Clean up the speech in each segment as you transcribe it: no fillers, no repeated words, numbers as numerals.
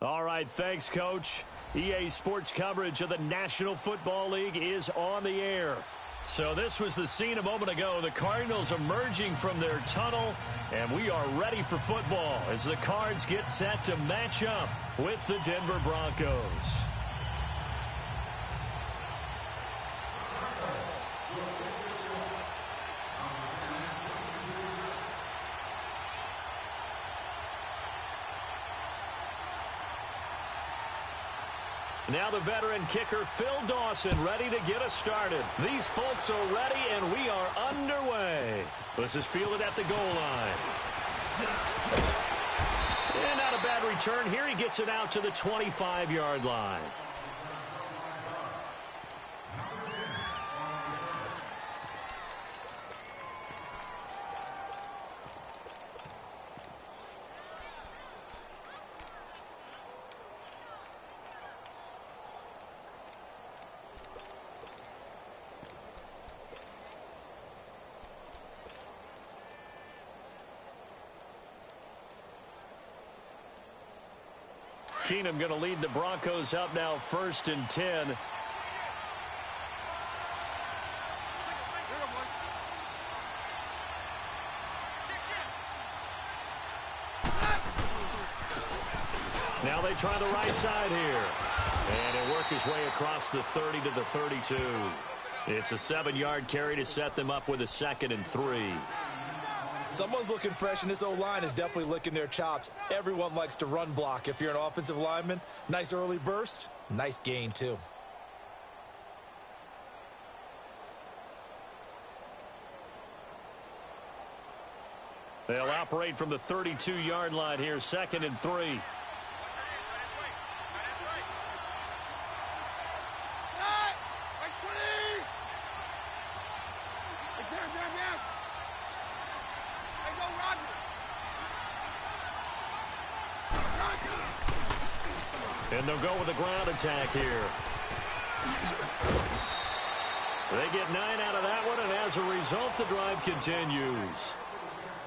All right, thanks, Coach. EA Sports coverage of the National Football League is on the air. So this was the scene a moment ago. The Cardinals emerging from their tunnel, and we are ready for football as the Cards get set to match up with the Denver Broncos. Now the veteran kicker, Phil Dawson, ready to get us started. These folks are ready, and we are underway. This is fielded at the goal line. And not a bad return here. He gets it out to the 25-yard line. Keenum going to lead the Broncos up now, 1st and 10. Now they try the right side here. And he'll work his way across the 30 to the 32. It's a 7-yard carry to set them up with a 2nd and 3. Someone's looking fresh, and this O-line is definitely licking their chops. Everyone likes to run block. If you're an offensive lineman, nice early burst, nice gain, too. They'll operate from the 32-yard line here, 2nd and 3. And they'll go with a ground attack here. They get 9 out of that one, and as a result, the drive continues.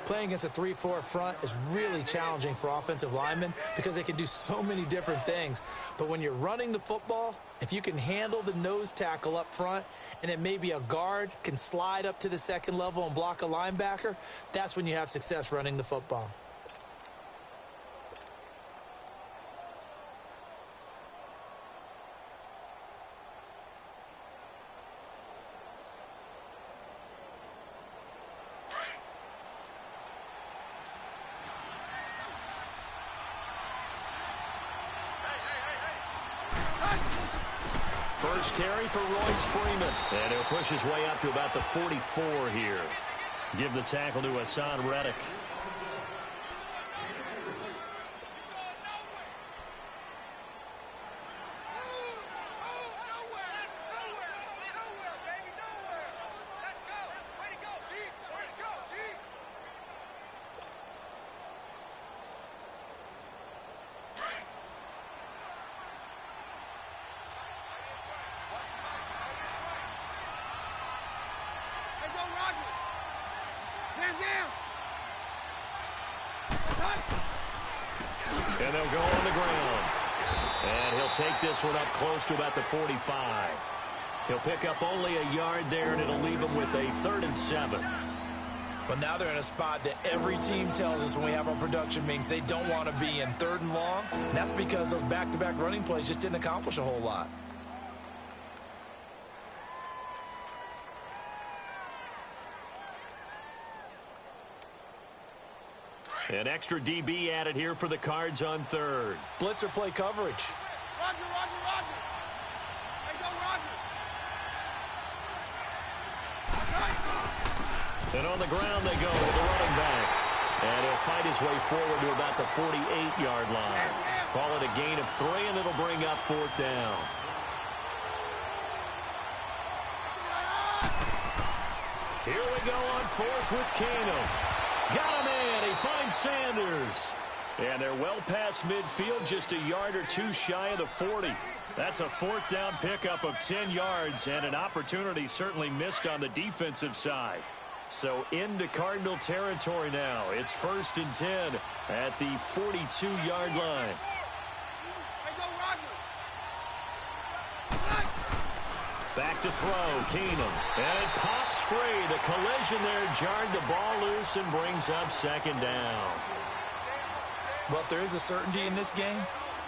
Playing against a 3-4 front is really challenging for offensive linemen because they can do so many different things. But when you're running the football, if you can handle the nose tackle up front, and it may be a guard can slide up to the 2nd level and block a linebacker, that's when you have success running the football. First carry for Royce Freeman. And he'll push his way up to about the 44 here. Give the tackle to Hassan Reddick. And they'll go on the ground. And he'll take this one up close to about the 45. He'll pick up only a yard there, and it'll leave him with a 3rd and 7. But now they're in a spot that every team tells us when we have our production meetings they don't want to be in, 3rd and long. And that's because those back-to-back running plays just didn't accomplish a whole lot. An extra DB added here for the Cards on 3rd. Blitzer play coverage. Roger, Roger, Roger. Hey, go, Roger. And on the ground they go with the running back. And he'll fight his way forward to about the 48-yard line. Call it a gain of 3, and it'll bring up 4th down. Here we go on 4th with Keenum. Got a man. He finds Sanders. And they're well past midfield, just a yard or 2 shy of the 40. That's a 4th down pickup of 10 yards, and an opportunity certainly missed on the defensive side. So into Cardinal territory now. It's 1st and 10 at the 42-yard line. Back to throw, Keenum. And it pops free. The collision there jarred the ball loose and brings up second down. Well, if there is a certainty in this game,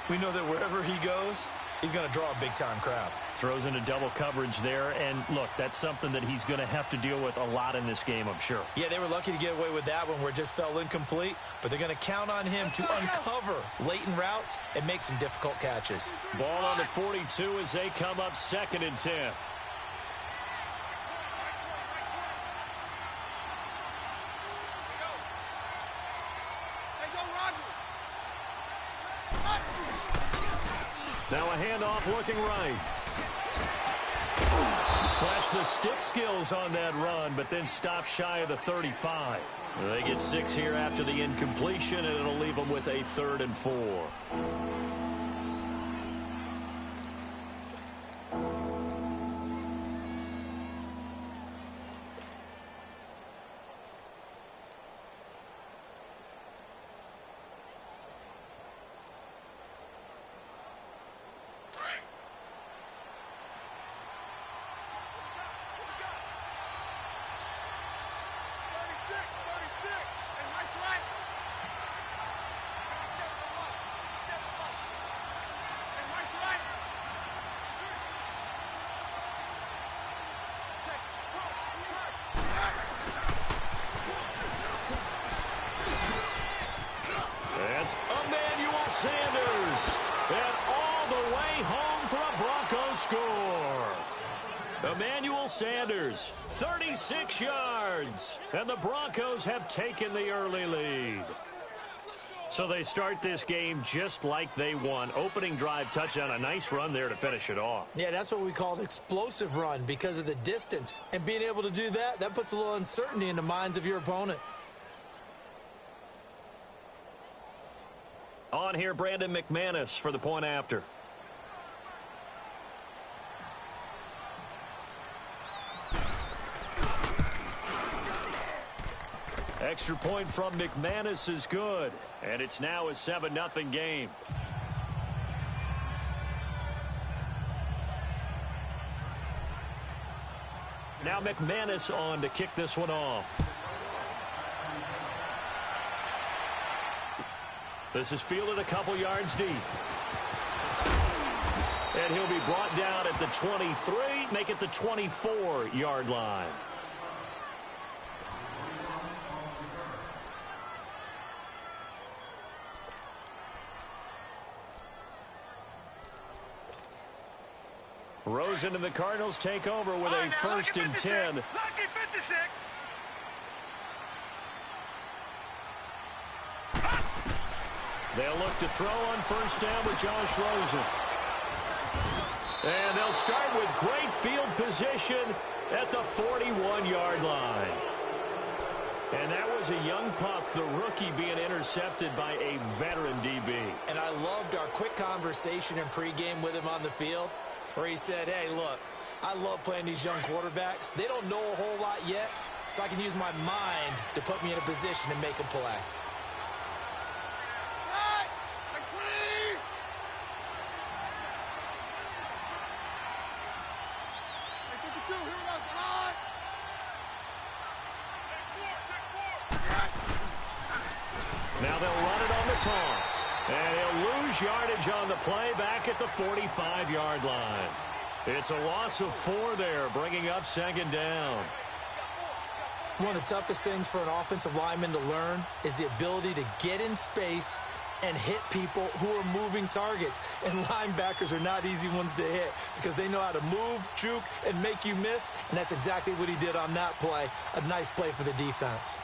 we know that wherever he goes, he's going to draw a big-time crowd. Throws into double coverage there, and look, that's something that he's going to have to deal with a lot in this game, I'm sure. Yeah, they were lucky to get away with that one where it just fell incomplete, but they're going to count on him to uncover latent routes and make some difficult catches. Ball on the 42 as they come up 2nd and 10. Now a handoff looking right. Flashed the stick skills on that run, but then stopped shy of the 35. They get 6 here after the incompletion, and it'll leave them with a 3rd and 4. That's Emmanuel Sanders. And all the way home for a Broncos score. Emmanuel Sanders, 36 yards. And the Broncos have taken the early lead. So they start this game just like they won. Opening drive touchdown, a nice run there to finish it off. Yeah, that's what we call an explosive run because of the distance. And being able to do that, that puts a little uncertainty in the minds of your opponent. On here, Brandon McManus for the point after. Extra point from McManus is good. And it's now a 7-0 game. Now McManus on to kick this one off. This is fielded a couple yards deep. And he'll be brought down at the 23, make it the 24-yard line. Rosen and the Cardinals take over with a 1st and 10. Lucky 56. They'll look to throw on 1st down with Josh Rosen. And they'll start with great field position at the 41-yard line. And that was a young pup, the rookie, being intercepted by a veteran DB. And I loved our quick conversation in pregame with him on the field where he said, hey, look, I love playing these young quarterbacks. They don't know a whole lot yet, so I can use my mind to put me in a position to make a play. Now they'll run it on the toss. And he'll lose yardage on the play back at the 45-yard line. It's a loss of 4 there, bringing up 2nd down. One of the toughest things for an offensive lineman to learn is the ability to get in space and hit people who are moving targets. And linebackers are not easy ones to hit because they know how to move, juke, and make you miss. And that's exactly what he did on that play. A nice play for the defense.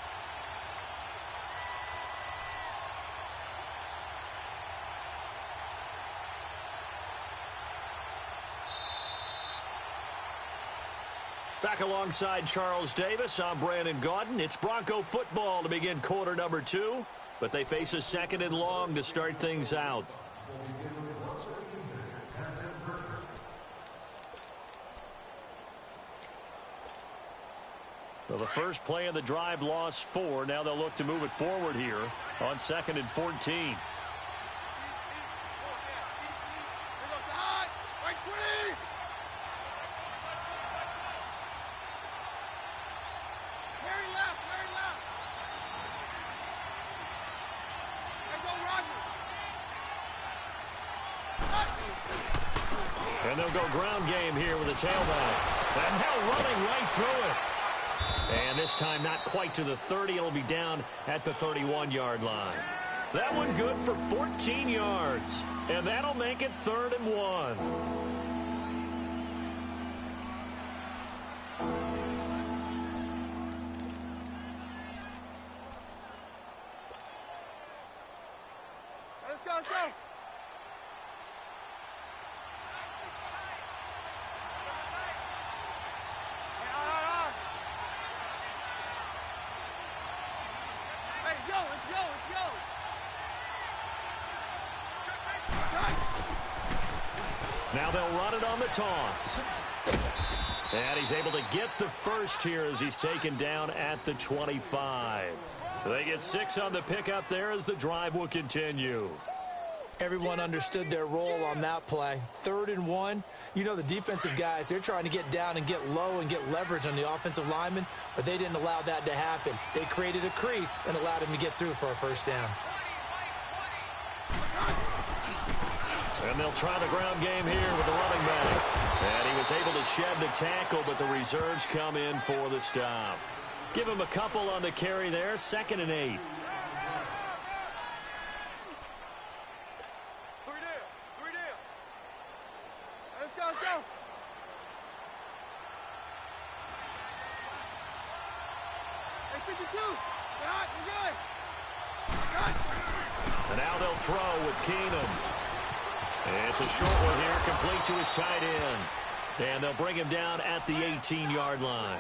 Back alongside Charles Davis, I'm Brandon Gaudin. It's Bronco football to begin quarter number 2, but they face a 2nd and long to start things out. Well, the first play of the drive lost 4. Now they'll look to move it forward here on 2nd and 14. And they'll go ground game here with a tailback. And now running right through it. And this time not quite to the 30. It'll be down at the 31-yard line. That one good for 14 yards. And that'll make it 3rd and 1. Let's go, let's go. Now they'll run it on the toss. And he's able to get the first here as he's taken down at the 25. They get 6 on the pickup there as the drive will continue. Everyone understood their role on that play. 3rd and 1. You know, the defensive guys, they're trying to get down and get low and get leverage on the offensive lineman, but they didn't allow that to happen. They created a crease and allowed him to get through for a first down. And they'll try the ground game here with the running back. And he was able to shed the tackle, but the reserves come in for the stop. Give him a couple on the carry there. 2nd and 8. Three down. Let's go, let's go. Hey, 52. You're hot, you're good. And now they'll throw with Keenum. It's a short one here, complete to his tight end. And they'll bring him down at the 18-yard line.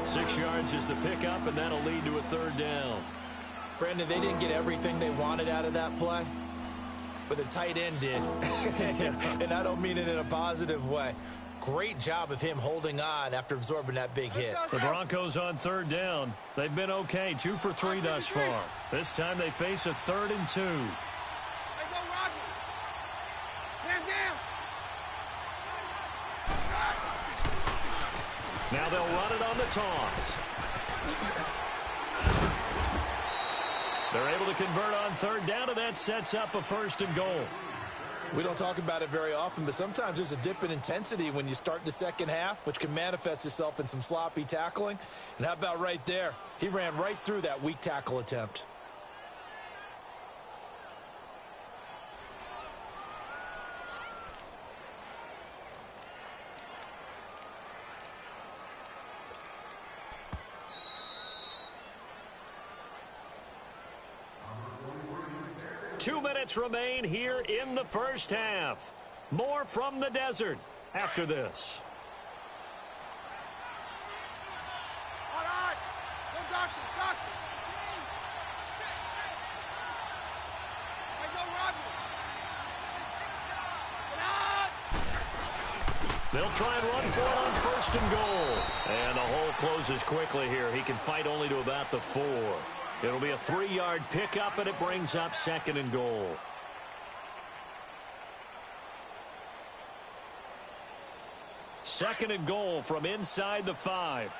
6 yards is the pickup, and that'll lead to a 3rd down. Brandon, they didn't get everything they wanted out of that play, but the tight end did. And I don't mean it in a positive way. Great job of him holding on after absorbing that big hit. The Broncos on 3rd down. They've been okay, 2 for 3 thus far. This time they face a 3rd and 2. Now they'll run it on the toss. They're able to convert on 3rd down, and that sets up a 1st and goal. We don't talk about it very often, but sometimes there's a dip in intensity when you start the second half, which can manifest itself in some sloppy tackling. And how about right there? He ran right through that weak tackle attempt. Two minutes remain here in the first half. More from the desert after this. All right. Go, doctor, doctor. Hey, go, Roger. Get out. They'll try and run for it on 1st and goal. And the hole closes quickly here. He can fight only to about the 4. It'll be a 3-yard pickup, and it brings up 2nd and goal. Second and goal from inside the 5.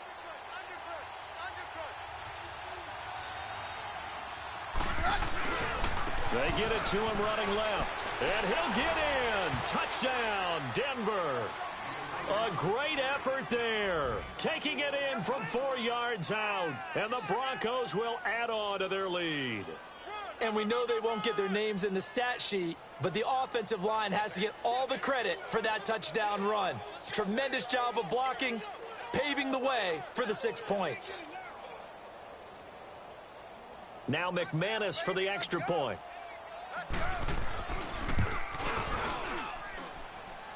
They get it to him running left. And he'll get in. Touchdown, Denver. A great effort there. Taking it in from 4 yards out. And the Broncos will add on to their lead. And we know they won't get their names in the stat sheet, but the offensive line has to get all the credit for that touchdown run. Tremendous job of blocking, paving the way for the 6 points. Now McManus for the extra point.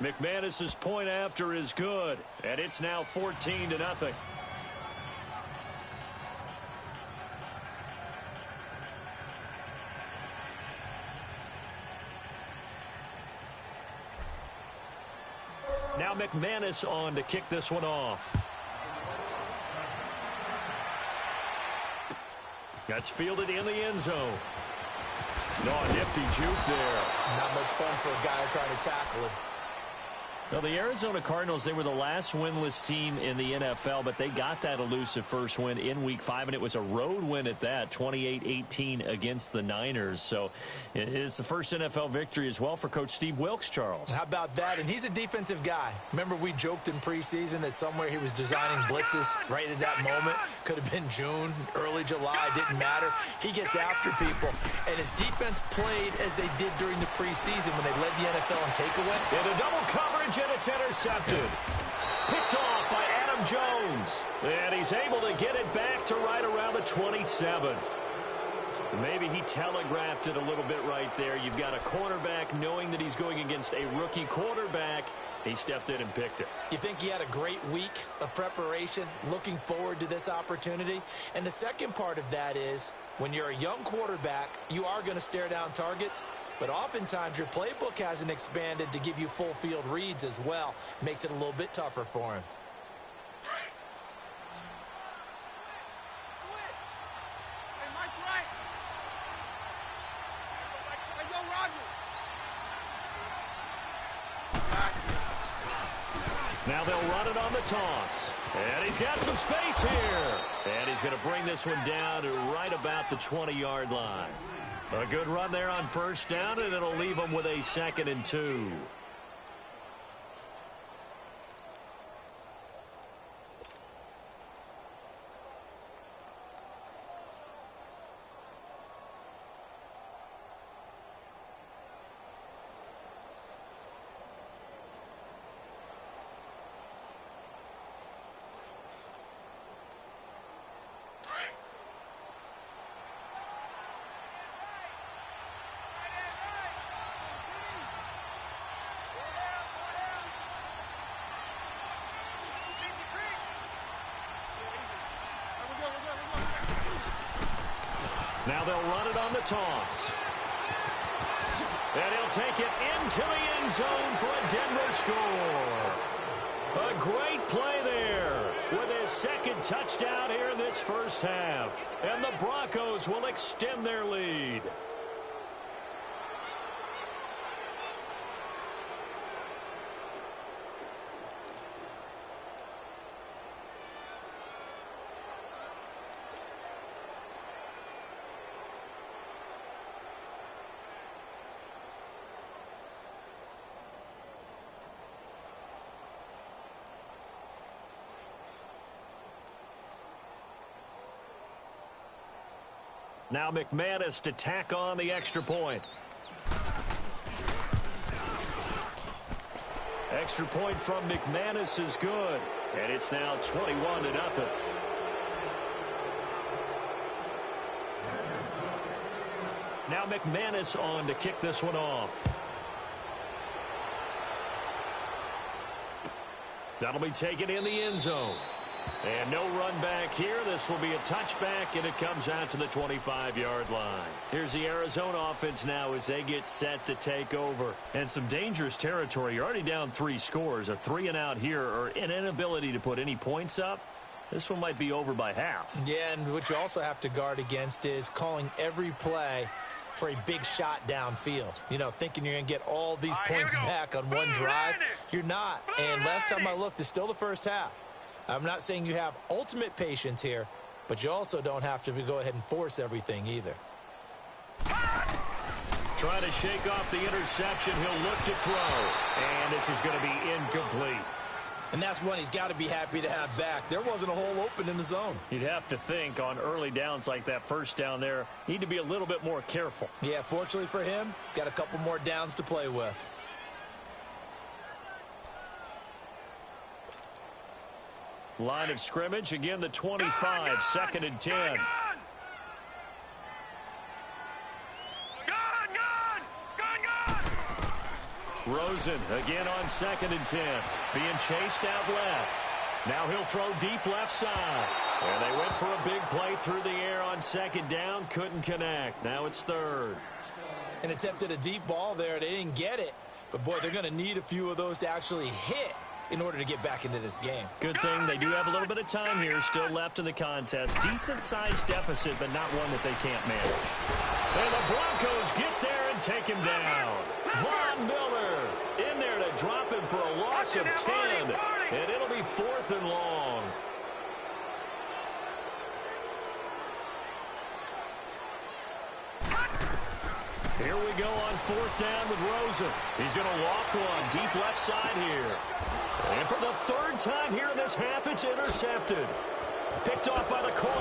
McManus's point after is good, and it's now 14-0. Now McManus on to kick this one off. That's fielded in the end zone. No, nifty juke there. Not much fun for a guy trying to tackle him. Well, the Arizona Cardinals, they were the last winless team in the NFL, but they got that elusive first win in Week 5, and it was a road win at that, 28-18 against the Niners. So it's the first NFL victory as well for Coach Steve Wilks, Charles. How about that? And he's a defensive guy. Remember, we joked in preseason that somewhere he was designing blitzes right at that moment. Could have been June, early July, didn't matter. He gets after people, and his defense played as they did during the preseason when they led the NFL in takeaway. In a double coverage, and it's intercepted. Picked off by Adam Jones. And he's able to get it back to right around the 27. Maybe he telegraphed it a little bit right there. You've got a cornerback knowing that he's going against a rookie quarterback. He stepped in and picked it. You think he had a great week of preparation, looking forward to this opportunity? And the second part of that is, when you're a young quarterback, you are going to stare down targets, but oftentimes your playbook hasn't expanded to give you full field reads as well. Makes it a little bit tougher for him. Now they'll run it on the toss. And he's got some space here. And he's going to bring this one down to right about the 20-yard line. A good run there on first down, and it'll leave them with a 2nd and 2. Now they'll run it on the toss. And he'll take it into the end zone for a Denver score. A great play there with his 2nd touchdown here in this first half. And the Broncos will extend their lead. Now McManus to tack on the extra point. Extra point from McManus is good. And it's now 21-0. Now McManus on to kick this one off. That'll be taken in the end zone. And no run back here. This will be a touchback, and it comes out to the 25-yard line. Here's the Arizona offense now as they get set to take over. And some dangerous territory. You're already down 3 scores. A 3-and-out here, or an inability to put any points up. This one might be over by half. Yeah, and what you also have to guard against is calling every play for a big shot downfield. You know, thinking you're going to get all these points back on one drive. You're not. And last time I looked, it's still the first half. I'm not saying you have ultimate patience here, but you also don't have to go ahead and force everything either. Trying to shake off the interception. He'll look to throw. And this is going to be incomplete. And that's one he's got to be happy to have back. There wasn't a hole open in the zone. You'd have to think on early downs like that first down there, need to be a little bit more careful. Yeah, fortunately for him, got a couple more downs to play with. Line of scrimmage, again the 25, 2nd and 10. Rosen again on 2nd and 10. Being chased out left. Now he'll throw deep left side. And they went for a big play through the air on 2nd down. Couldn't connect. Now it's 3rd. And attempted a deep ball there. They didn't get it. But, boy, they're going to need a few of those to actually hit in order to get back into this game. Good thing they do have a little bit of time here still left in the contest. Decent-sized deficit, but not one that they can't manage. And the Broncos get there and take him down. Von Miller in there to drop him for a loss. loss of 10. And it'll be 4th and long. Here we go on 4th down with Rosen. He's going to loft one deep left side here. And for the 3rd time here in this half, it's intercepted. Picked off by the Colts.